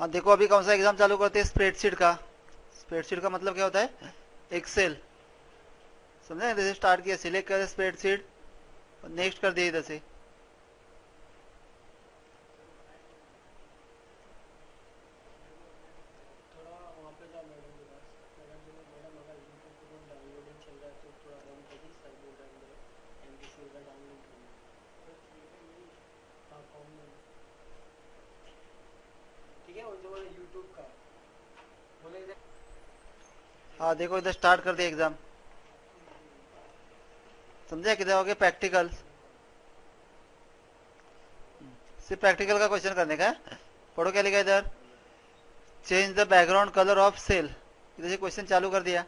हाँ देखो, अभी कौन सा एग्जाम चालू करते हैं, स्प्रेडशीट का। स्प्रेडशीट का मतलब क्या होता है, एक्सेल। समझे, इधर से स्टार्ट किया, सिलेक्ट कर स्प्रेडशीट, नेक्स्ट कर दिया इधर से। थोड़ा वहाँ पे जा मैडम के पास। मैडम जी ने मैडम अगर यूट्यूब पे कोई डाउनलोडिंग चल रहा है तो थोड़ा बंद कर दी, सर बोल रहे हैं अंदर एमपी4 का डाउनलोड करना। हाँ फॉर्म में ठीक है, वो जो बोले यूट्यूब का बोले इधर। हाँ देखो, इधर स्टार्ट कर दिया एग्जाम। समझे, किधर हो गए प्रैक्टिकल, सिर्फ प्रैक्टिकल का क्वेश्चन करने का है। पढ़ो क्या लिखा है इधर, change the background colour of cell. इधर से क्वेश्चन चालू कर दिया।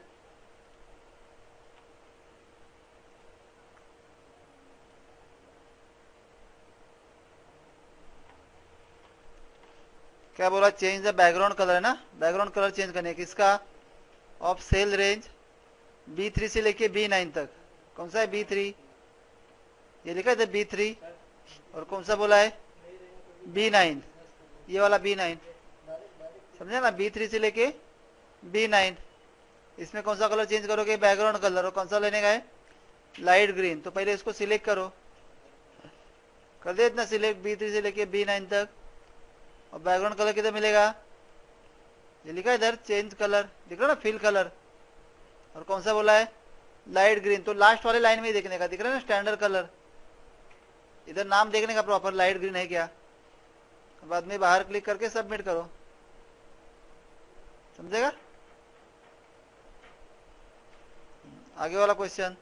क्या बोला, चेंज द बैकग्राउंड कलर है ना, बैकग्राउंड कलर चेंज करने किसका, ऑफ सेल रेंज B3 से लेके B9 तक। कौन सा है B3, ये लिखा है इधर B3। और कौन सा बोला है B9, ये वाला B9। समझे ना, B3 से लेके B9। इसमें कौन सा कलर चेंज करोगे, बैकग्राउंड कलर। और कौन सा लेने का है, लाइट ग्रीन। तो पहले इसको सिलेक्ट करो, कर दे इतना सिलेक्ट, B3 से लेके B9 तक। और बैकग्राउंड कलर किधर मिलेगा, ये लिखा है इधर चेंज कलर, दिख रहा है ना, फिल कलर। और कौन सा बोला है, लाइट ग्रीन। तो लास्ट वाले लाइन में ही देखने का, दिख रहा है ना, स्टैंडर्ड कलर। इधर नाम देखने का प्रॉपर, लाइट ग्रीन है क्या। बाद में बाहर क्लिक करके सबमिट करो, समझेगा। आगे वाला क्वेश्चन,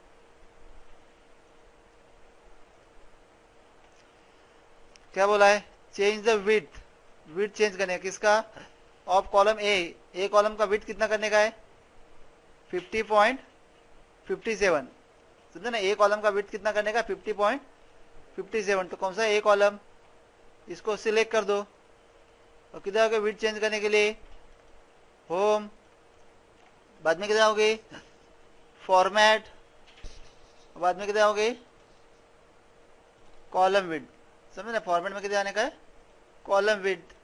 क्या बोला है, change the width. Width change करने का किसका, ऑफ कॉलम ए कॉलम का विड्थ कितना करने का है, 50.57। समझे ना, ए कॉलम का विड्थ कितना करने का, 50.57। तो कौन सा ए कॉलम, इसको सिलेक्ट कर दो। और किधर आओगे विड्थ चेंज करने के लिए, होम। बाद में किधर आओगे, फॉर्मेट। बाद में किधर आओगे, कॉलम विड्थ। समझे ना, फॉर्मेट में किधर आने का है, कॉलम विड्थ।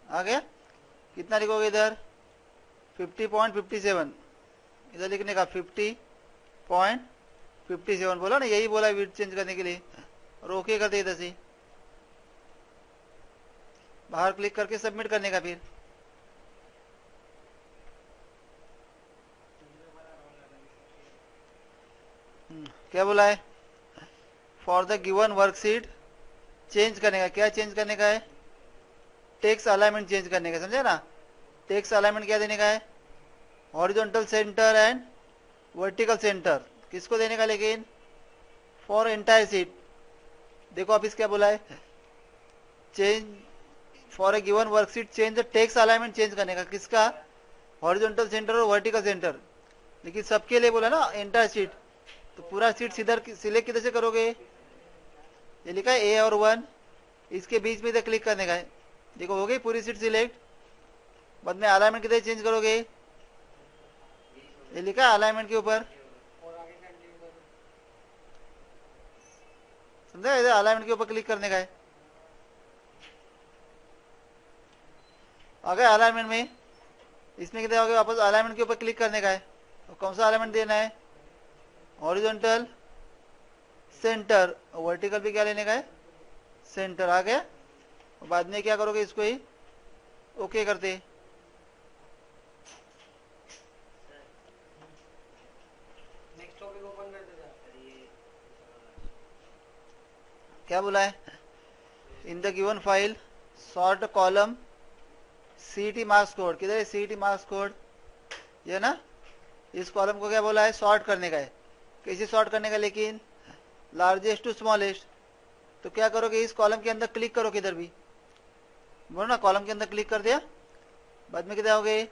आ गया, कितना लिखोगे इधर, 50.57। इधर लिखने का 50.57 बोला ना, यही बोला विड्थ चेंज करने के लिए। और ओके कर दे इधर से, बाहर क्लिक करके सबमिट करने का। फिर क्या बोला है, for the given worksheet change करने का, क्या चेंज करने का है, टेक्स्ट अलाइनमेंट चेंज करने का। समझे ना, टेक्स्ट अलाइनमेंट क्या देने का है, horizontal centre and vertical centre. किसको देने का, लेकिन फॉर एंटायर सीट। देखो ऑफिस क्या बोला है, change for a given worksheet change the text alignment change करने का, किसका, हॉरिजॉन्टल सेंटर और वर्टिकल सेंटर। लेकिन सबके लिए बोला ना एंटायर सीट, तो पूरा सीट सीधर सिलेक्ट किधर से करोगे, ये लिखा है ए और 1, इसके बीच में इधर क्लिक करने का है। देखो हो गई पूरी सीट सिलेक्ट। बाद में अलाइनमेंट किधर चेंज करोगे, ये लिखा है अलाइनमेंट के ऊपर। समझा, इधर अलाइनमेंट के ऊपर क्लिक करने का है। आ गए अलाइनमेंट में, इसमें किधर आओगे, वापस अलाइनमेंट के ऊपर क्लिक करने का है। और कौन सा अलाइनमेंट देना है, हॉरिजॉन्टल सेंटर। वर्टिकल भी क्या लेने का है, सेंटर। आ गया, और बाद में क्या करोगे, इसको ही ओके करते। नेक्स्ट टॉपिक ओपन कर देता। क्या बोला है, in the given file sort column सीटी मार्क्स कोड। किधर है सीटी मार्क्स कोड, ये ना, इस कॉलम को क्या बोला है, सॉर्ट करने का है। कैसे सॉर्ट करने का, लेकिन लार्जेस्ट टू स्मॉलेस्ट। तो क्या करोगे, इस कॉलम के अंदर क्लिक करो, किधर भी बोलो ना, कॉलम के अंदर क्लिक कर दिया। बाद में किधर आओगे,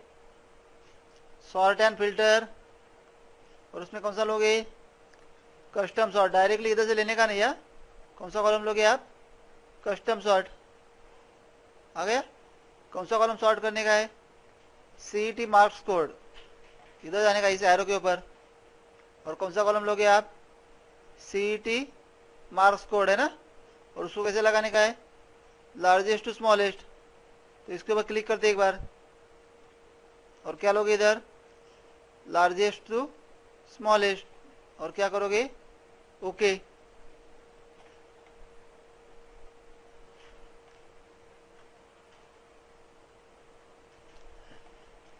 सॉर्ट एंड फिल्टर। और उसमें कौन सा लोगे, कस्टम सॉर्ट। डायरेक्टली इधर से लेने का नहीं है, कौन सा कॉलम लोगे आप, कस्टम सॉर्ट। आ गया, कौन सा कॉलम सॉर्ट करने का है, सीटी मार्क्स कोड। इधर जाने का, इस एरो के ऊपर। और कौन सा कॉलम लोगे आप, सीटी मार्क्स कोड है ना। और उसको कैसे लगाने का है, लार्जेस्ट टू स्मॉलेस्ट। तो इसके ऊपर क्लिक करते एक बार, और क्या लोगे इधर, लार्जेस्ट टू स्मॉलेस्ट, और क्या करोगे, ओके।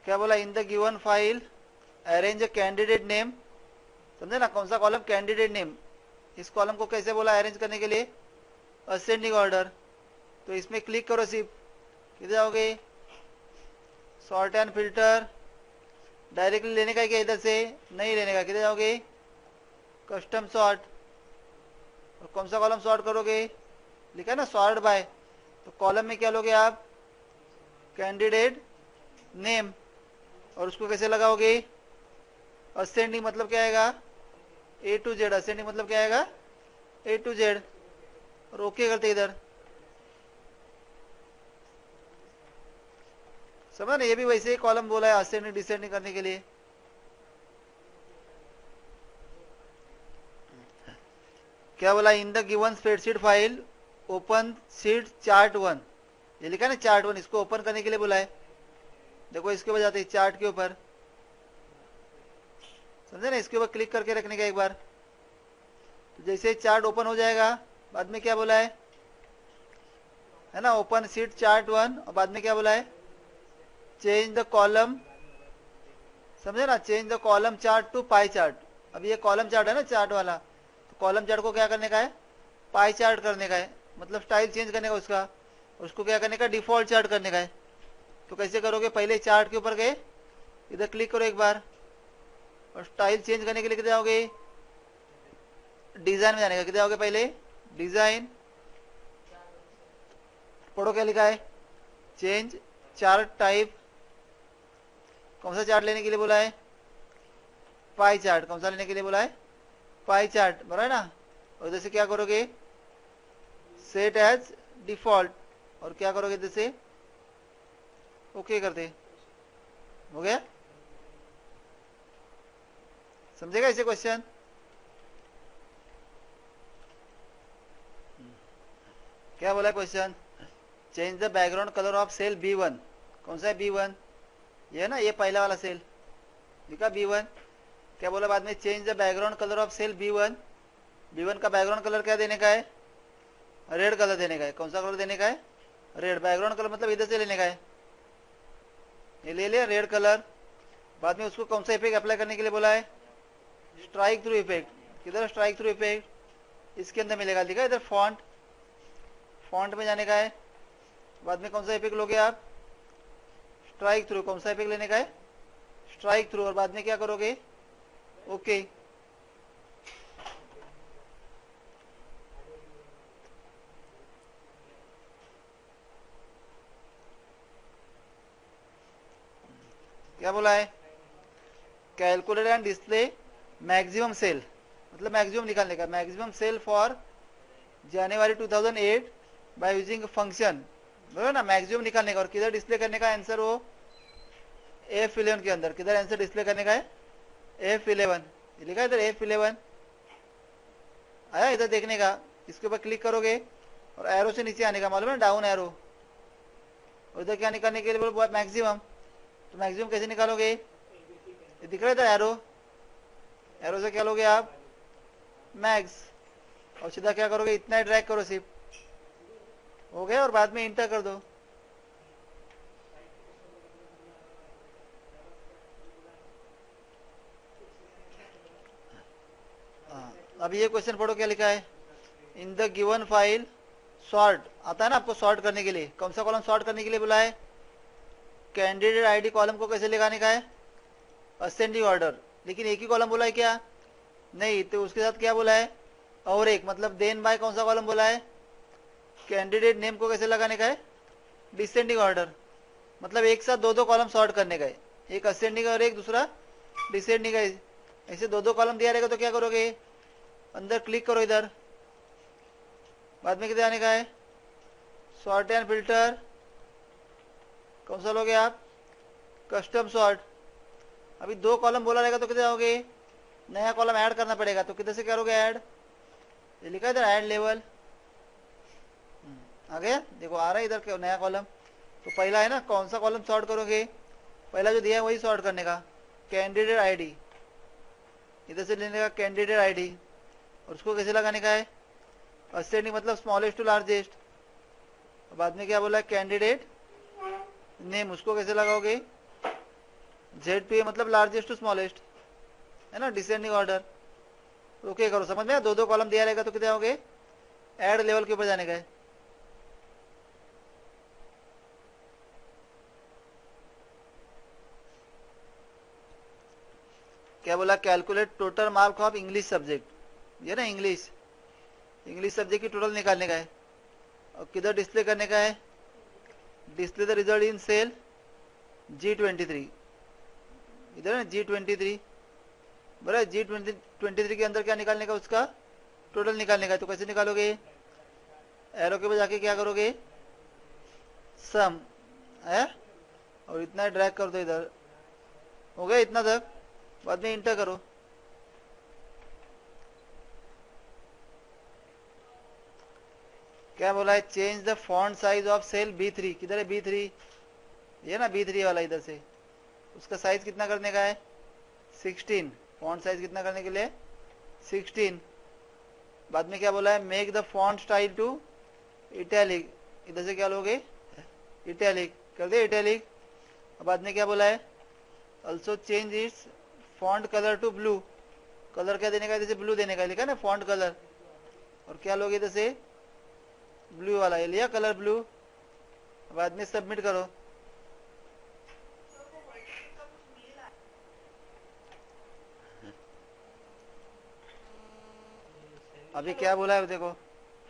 क्या बोला, in the given file arrange a candidate name, समझे ना, कौन सा कॉलम, कैंडिडेट नेम। इस कॉलम को कैसे बोला अरेंज करने के लिए, असेंडिंग ऑर्डर। तो इसमें क्लिक करो सिर्फ, किधर जाओगे, सॉर्ट एंड फिल्टर, डायरेक्टली लेने का है क्या इधर से, नहीं लेने का, किधर जाओगे, कस्टम सॉर्ट, और कौन सा कॉलम सॉर्ट करोगे, लिखा है ना सॉर्ट बाय, तो कॉलम में क्या लोगे आप, कैंडिडेट नेम, और उसको कैसे लगाओगे, असेंडिंग, मतलब क्या आएगा, ए टू जेड, असेंडिंग मतलब क्या आएगा, ए टू जेड, और ओके करते इधर, समझ ना, ये भी वैसे ही कॉलम बोला है असेंडिंग डिसेंडिंग करने के लिए। क्या बोला, in the given spreadsheet file open sheet chart 1, ये लिखा है ना चार्ट 1, इसको ओपन करने के लिए बोला है। देखो इसके ऊपर जाते हैं, चार्ट के ऊपर, समझे ना, इसके ऊपर क्लिक करके रखने का एक बार, तो जैसे चार्ट ओपन हो जाएगा, बाद में क्या बोला है ना, ओपन शीट चार्ट 1, और बाद में क्या बोला है, चेंज द कॉलम, समझे ना, change the column chart to pie chart. अब ये कॉलम चार्ट है ना चार्ट वाला, तो कॉलम चार्ट को क्या करने का है, पाई चार्ट करने का है, मतलब स्टाइल चेंज करने का उसका, उसको क्या करने का, डिफॉल्ट चार्ट करने का है। तो कैसे करोगे, पहले चार्ट के ऊपर गए, इधर क्लिक करो एक बार, और स्टाइल चेंज करने के लिए किधर जाओगे, डिजाइन में जाने का, किधर जाओगे, पहले डिजाइन, पढ़ो क्या लिखा है, चेंज चार्ट टाइप, कौन सा चार्ट लेने के लिए बोला है, पाई चार्ट, कौन सा लेने के लिए बोला है, पाई चार्ट, बराबर है ना। और इधर से क्या करोगे, सेट एज डिफॉल्ट, और क्या करोगे इधर से, ओके करते, हो गया, समझेगा इसे क्वेश्चन। क्या बोला question, change the background colour of cell B1, कौन सा है B1, ये है ना, ये पहला वाला सेल लिखा B1। क्या बोला बाद में, change the background colour of cell B1, B1 का बैकग्राउंड कलर क्या देने का है, रेड कलर देने का है, कौन सा कलर देने का है, रेड, बैकग्राउंड कलर मतलब इधर से लेने का है, ये ले लिया रेड कलर। बाद में उसको कौन सा इफेक्ट अप्लाई करने के लिए बोला है, स्ट्राइक थ्रू इफेक्ट, किधर स्ट्राइक थ्रू इफेक्ट, इसके अंदर मिलेगा, दिखा इधर फॉन्ट, फॉन्ट में जाने का है। बाद में कौन सा इफेक्ट लोगे आप, स्ट्राइक थ्रू, कौन सा इफेक्ट लेने का है, स्ट्राइक थ्रू, और बाद में क्या करोगे, ओके। क्या बोला है, calculate and display maximum cell, मतलब मैक्सिमम निकालने का, maximum cell for January 2008 by using function, बराबर ना, मैक्सिमम निकालने का, और किधर डिस्प्ले करने का आंसर, वो F11 के अंदर, किधर आंसर डिस्प्ले करने का है, F11, लिखा है इधर F11 आया, इधर देखने का, इसके ऊपर क्लिक करोगे, और एरो से नीचे आने का, मालूम है डाउन एरो, और इधर क्या निकालने के लिए बोलो, मैक्सिमम, तो मैक्सिमम कैसे निकालोगे, ये दिख रहा है इधर एरो, एरो से क्या लोगे आप, मैक्स, और सीधा क्या करोगे, इतना ही ड्रैग करो सिर्फ, हो गया, और बाद में इंटर कर दो। अब ये क्वेश्चन पढ़ो क्या लिखा है, in the given file sort, आता है ना आपको सॉर्ट करने के लिए, कौन सा कॉलम सॉर्ट करने के लिए बोला है, कैंडिडेट आईडी कॉलम को कैसे लगाने का है, असेंडिंग ऑर्डर, लेकिन एक ही कॉलम बोला है क्या, नहीं, तो उसके साथ क्या बोला है, और एक, मतलब देन बाय कौन सा कॉलम बोला है, कैंडिडेट नेम को कैसे लगाने का है, डिसेंडिंग ऑर्डर, मतलब एक साथ दो दो कॉलम सॉर्ट करने का है, एक असेंडिंग और एक दूसरा डिसेंडिंग है, ऐसे दो दो कॉलम दिया रहेगा, तो क्या करोगे, अंदर क्लिक करो इधर, बाद में किधर आने का है, सॉर्ट एंड फिल्टर, कौन सा लोगे आप, कस्टम सॉर्ट। अभी दो कॉलम बोला रहेगा तो किधर आओगे, नया कॉलम ऐड करना पड़ेगा, तो किधर से करोगे ऐड, ये लिखा है इधर ऐड लेवल, आ गया, देखो आ रहा है इधर नया कॉलम, तो पहला है ना, कौन सा कॉलम सॉर्ट करोगे, पहला जो दिया है वही सॉर्ट करने का, कैंडिडेट आईडी, इधर से लेने का कैंडिडेट आईडी, और उसको कैसे लगाने का है, असेंडिंग मतलब स्मॉलेस्ट टू लार्जेस्ट। बाद में क्या बोला है, कैंडिडेट नेम, उसको कैसे लगाओगे, जेड टू ए मतलब लार्जेस्ट टू स्मॉलेस्ट, है ना, डिसेंडिंग ऑर्डर। ओके करो, समझ में, दो दो कॉलम दिया रहेगा तो कितने होंगे, ऐड लेवल के ऊपर जाने का है। क्या बोला, calculate total mark of English subject, ये ना इंग्लिश, इंग्लिश सब्जेक्ट की टोटल निकालने का है, और किधर डिस्प्ले करने का है, display the result in cell G23, इधर है G23, बराबर, G23 के अंदर क्या निकालने का, उसका टोटल निकालने का है। तो कैसे निकालोगे, एरो के पास जाके क्या करोगे, सम है, और इतना ड्रैग कर दो इधर, हो गया इतना तक, बाद में इंटर करो। क्या बोला है, change the font size of cell B3, किधर है B3, ये ना B3 वाला, इधर से उसका साइज कितना करने का है, 16, फॉन्ट साइज कितना करने के लिए 16। बाद में क्या बोला है, make the font style to italic, इधर से क्या लोगे, इटैलिक कर दे, इटैलिक। बाद में क्या बोला है, also change its font colour to blue, colour क्या देने का, इधर से ब्लू देने का, लिखा ना फॉन्ट कलर, और क्या लोगे इधर से ब्लू वाला, ये लिया कलर ब्लू। बाद में सबमिट करो। अभी क्या बोला है देखो,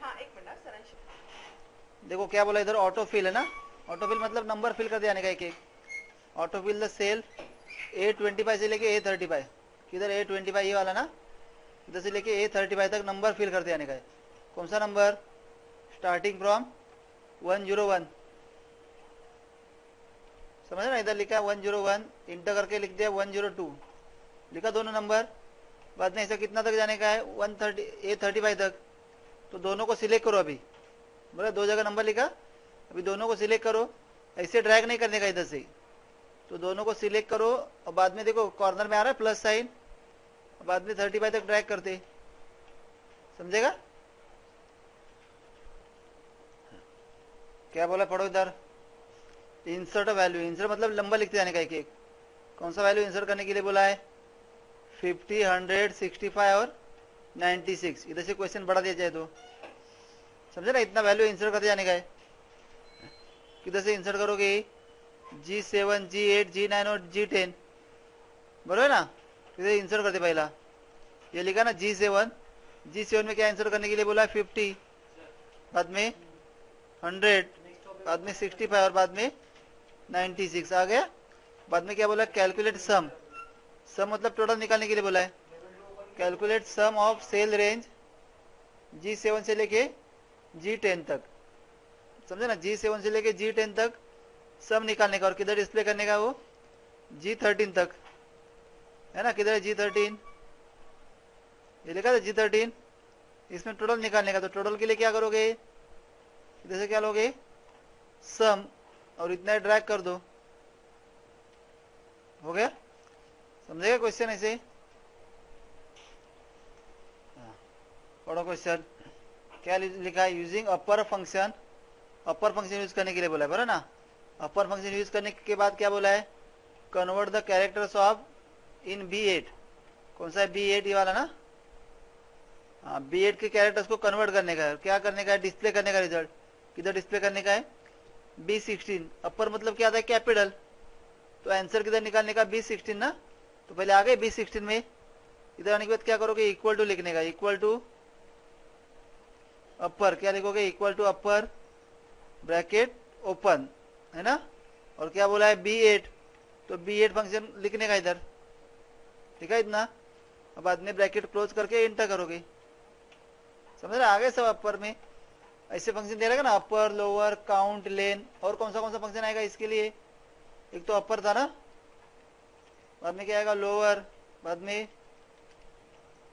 हाँ एक मिनट सरांश, देखो क्या बोला इधर, ऑटो फिल है ना, ऑटो फिल मतलब नंबर फिल कर दिया का एक एक, auto fill the cell A25 से लेके A35, किधर A25 ये वाला ना, इधर से लेके A35 तक नंबर फिल कर दिया का है। कौन सा नंबर, स्टार्टिंग फ्रॉम 101, समझ ना, इधर लिखा है 101, इंटर करके लिख दिया 102, लिखा दोनों नंबर। बाद में ऐसा कितना तक जाने का है, 130 A35 तक, तो दोनों को सिलेक्ट करो अभी, बोला दो जगह नंबर लिखा, अभी दोनों को सिलेक्ट करो, ऐसे ड्रैग नहीं करने का इधर से, तो दोनों को सिलेक्ट करो, और बाद में देखो कॉर्नर में आ रहा है प्लस साइन, बाद में 35 तक ड्रैग करते, समझेगा। क्या बोला पढ़ो इधर, इंसर्ट वैल्यू, इंसर्ट मतलब लंबा लिखते जाने का एक एक, कौन सा वैल्यू इंसर्ट करने के लिए बोला है, 50, 100, 65 और 96, इधर से क्वेश्चन बढ़ा दिया जाए तो, समझे ना, इतना वैल्यू इंसर्ट करते जाने का है। किधर से इंसर्ट करोगे, G7, G8, G9 और G10, बरोबर ना, इधर इंसर्ट करते पहला, ये लिखा ना G7, G7 में क्या इंसर्ट करने के लिए बोला है 50, बाद में 100, बाद में 65 और बाद में 96 आ गया। बाद में क्या बोला, कैलकुलेट सम, सम मतलब टोटल निकालने के लिए बोला है, calculate sum of cell range G7 से लेके G10 तक, समझे ना, G7 से लेके G10 तक सम निकालने का, और किधर डिस्प्ले करने का, वो G13 तक, है ना, किधर है G13, ये लिखा था G13, इसमें टोटल निकालने का, तो टोटल के लिए क्या करोगे, इधर से क्या लोगे, सम, और इतना ड्रैग कर दो, हो गया, समझेगा क्वेश्चन ऐसे। पढ़ो क्वेश्चन, क्या लिखा है, यूजिंग अपर फंक्शन, अपर फंक्शन यूज करने के लिए बोला है, बराबर ना, अपर फंक्शन यूज करने के बाद क्या बोला है, convert the characters of in B8, कौन सा है B8, ये वाला ना, हाँ B8 के कैरेक्टर्स को कन्वर्ट करने का है, क्या करने का है, डिस्प्ले करने का रिजल्ट, किधर डिस्प्ले करने का है, B16, अपर मतलब क्या आता है, कैपिटल, तो आंसर किधर निकालने का, B16 ना, तो पहले आ गए B16 में, इधर आने के बाद क्या करोगे, इक्वल टू लिखने का, इक्वल टू अपर, क्या लिखोगे, equal to upper bracket open, है ना, और क्या बोला है B8, तो B8 फंक्शन लिखने का इधर, ठीक है इतना, अब बाद में ब्रैकेट क्लोज करके इंटर करोगे, समझ रहे, आगे सब अपर में ऐसे फंक्शन दे रहेगा ना, अपर लोअर काउंट लेन, और कौन सा फंक्शन आएगा इसके लिए, एक तो अपर था ना, बाद में क्या आएगा लोअर, बाद में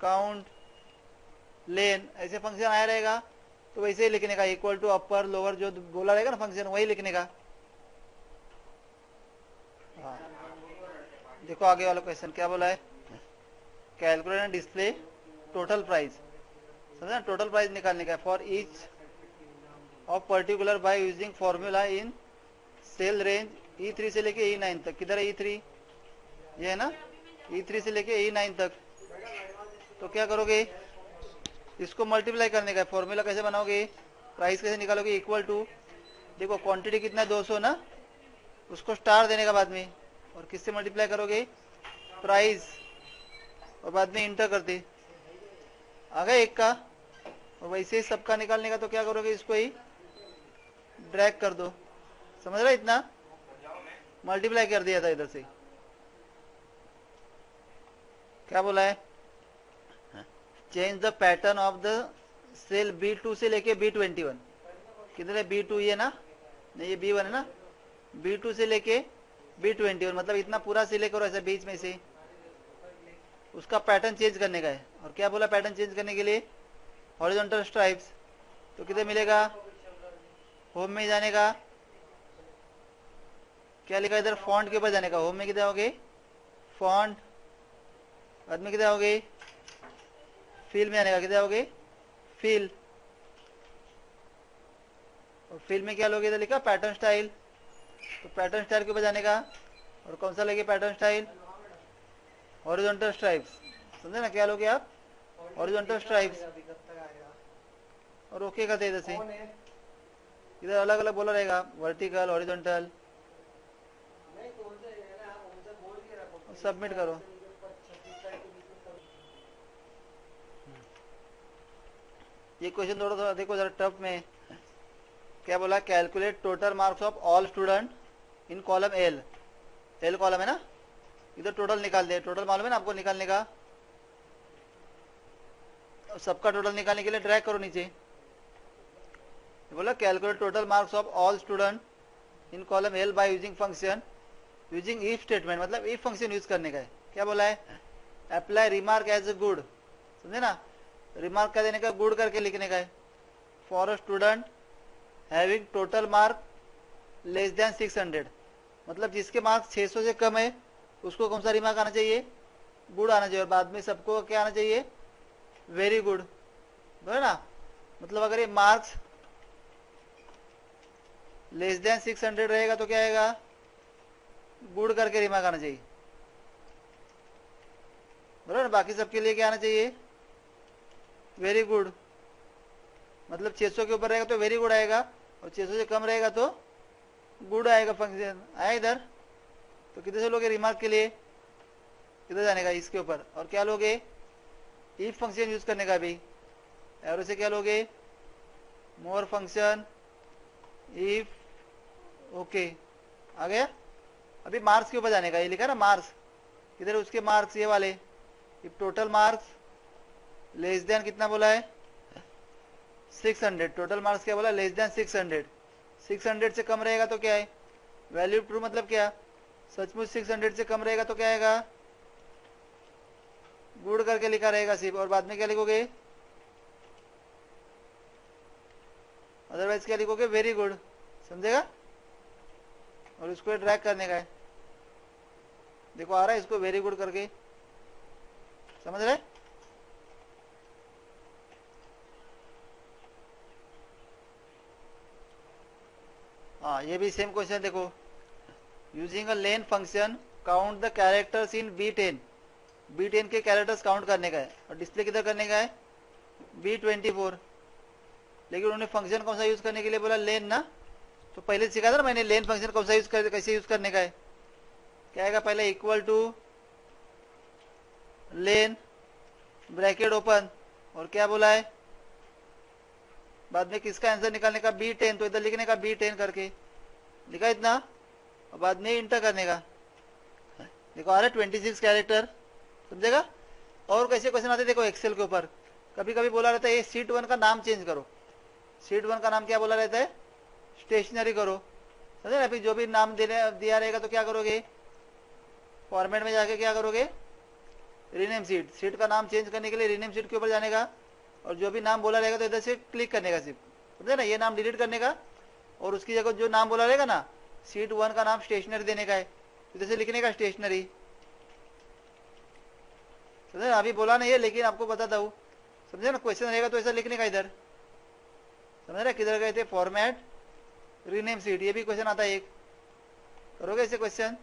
काउंट लेन, ऐसे फंक्शन आया रहेगा, तो वैसे ही लिखने का, इक्वल टू अपर लोअर जो बोला रहेगा ना फंक्शन, वही लिखने का, हाँ देखो आगे वाला क्वेश्चन क्या बोला है, calculate and display total price, समझे ना, टोटल प्राइस निकालने का है for each of particular by using formula in cell range E3 से लेके E9 तक। किधर है E3, ये है ना, E3 से लेके E9 तक। तो क्या करोगे, इसको मल्टीप्लाई करने का है। फॉर्मूला कैसे बनाओगे, प्राइस कैसे निकालोगे, इक्वल टू, देखो क्वांटिटी कितना है 200 ना, उसको स्टार देने का बाद में, और किससे मल्टीप्लाई करोगे, प्राइस, और बाद में इंटर करते, आ गया एक का। और वैसे ही सबका निकालने का, तो क्या करोगे, इसको ही ड्रैग कर दो, समझ रहे, इतना मल्टीप्लाई कर दिया था इधर से। क्या बोला है, change the pattern of the cell B2 से लेके B21। किधर है B2, ये ना, नहीं ये B1 है ना, B2 से लेके B21, मतलब इतना पूरा सिलेक्ट करो ऐसा बीच में से, उसका पैटर्न चेंज करने का है। और क्या बोला पैटर्न चेंज करने के लिए, हॉरिजॉन्टल स्ट्राइप्स। तो किधर मिलेगा, होम में जाने का, क्या लिखा इधर, फॉन्ट के ऊपर जाने का, होम में किधर आओगे, फॉन्ट, बाद में किधर आओगे, फिल में आने का, किधर आओगे, फिल, और फिल में क्या लोगे, इधर लिखा पैटर्न स्टाइल, तो पैटर्न स्टाइल के ऊपर जाने का। और कौन सा लगे पैटर्न स्टाइल, हॉरिजॉन्टल स्ट्राइप्स, समझे ना, क्या लोगे आप, हॉरिजॉन्टल स्ट्राइप्स, और ओके करते इधर से, इधर अलग अलग बोला रहेगा, वर्टिकल, हॉरिजॉन्टल, सबमिट करो। ये क्वेश्चन थोड़ा थोड़ा देखो जरा टफ में। क्या बोला, calculate total marks of all student in column L, L column है ना, इधर टोटल निकाल दे, टोटल मालूम है ना आपको निकालने का, सबका टोटल निकालने के लिए ड्रैग करो नीचे। बोला calculate total marks of all student in column L by using function using if statement, मतलब इफ फंक्शन यूज करने का है। क्या बोला है, apply remark as a good, समझे ना, रिमार्क का देने का, गुड करके लिखने का है। For a student having total mark less than 600, मतलब जिसके मार्क्स 600 से कम है उसको कौन सा रिमार्क आना चाहिए, गुड आना चाहिए, और बाद में सबको क्या आना चाहिए, वेरी गुड, है ना। मतलब अगर ये मार्क्स लेस देन 600 रहेगा तो क्या आएगा, गुड करके रिमार्क आना चाहिए, बराबर। बाकी सबके लिए क्या आना चाहिए, वेरी गुड, मतलब 600 के ऊपर रहेगा तो वेरी गुड आएगा, और 600 से कम रहेगा तो गुड आएगा। फंक्शन आया इधर, तो किधर से लोगे रिमार्क के लिए, किधर जाने का, इसके ऊपर। और क्या लोगे, इफ फंक्शन यूज करने का भी, और उसे क्या लोगे, मोर फंक्शन इफ, ओके आ गया। अभी मार्क्स के ऊपर जाने का, ये लिखा ना मार्क्स, किधर उसके मार्क्स ये वाले, if total marks less than कितना बोला है, 600, टोटल मार्क्स क्या बोला, लेस देन 600, 600 से कम रहेगा तो क्या है, वैल्यू ट्रू, मतलब क्या, सचमुच 600 से कम रहेगा तो क्या आएगा, गुड करके लिखा रहेगा सिर्फ, और बाद में क्या लिखोगे, अदरवाइज क्या लिखोगे, वेरी गुड, समझेगा। और इसको ड्रैग करने का है, देखो आ रहा है, इसको वेरी गुड करके, समझ रहे। हाँ ये भी सेम क्वेश्चन देखो, using a len function count the characters in B10, B10 के कैरेक्टर्स काउंट करने का है, और डिस्प्ले किधर करने का है, B24। लेकिन उन्होंने फंक्शन कौन सा यूज करने के लिए बोला, लेन ना, तो पहले सिखा था ना मैंने, लेन फंक्शन कौन सा यूज कर, कैसे यूज करने का है, क्या आएगा, पहले equal two lane bracket open, और क्या बोला है, बाद में किसका आंसर निकालने का, B10, तो इधर लिखने का B10 करके लिखा इतना, और बाद में इंटर करने का। देखो आ रहा है 26 कैरेक्टर, समझेगा। और कैसे क्वेश्चन आते देखो एक्सेल के ऊपर, कभी कभी बोला रहता है ये शीट 1 का नाम चेंज करो, शीट 1 का नाम क्या बोला रहता है, स्टेशनरी करो, समझे ना। फिर जो भी नाम देने दिया रहेगा तो क्या करोगे, फॉर्मेट में जाके क्या करोगे, रीनेम शीट, शीट का नाम चेंज करने के लिए रीनेम शीट के ऊपर जाने का, और जो भी नाम बोला रहेगा तो इधर से क्लिक करने का सिर्फ, समझे ना, ये नाम डिलीट करने का, और उसकी जगह जो नाम बोला रहेगा ना, शीट 1 का नाम स्टेशनरी देने का है, तो जैसे लिखने का स्टेशनरी, समझे ना, अभी बोला नहीं है लेकिन आपको बताता हूँ, समझे ना, क्वेश्चन रहेगा तो ऐसा लिखने का इधर, समझ रहे किधर गए थे, फॉर्मेट रीनेम सीट, ये भी क्वेश्चन आता है एक, करोगे ऐसे क्वेश्चन।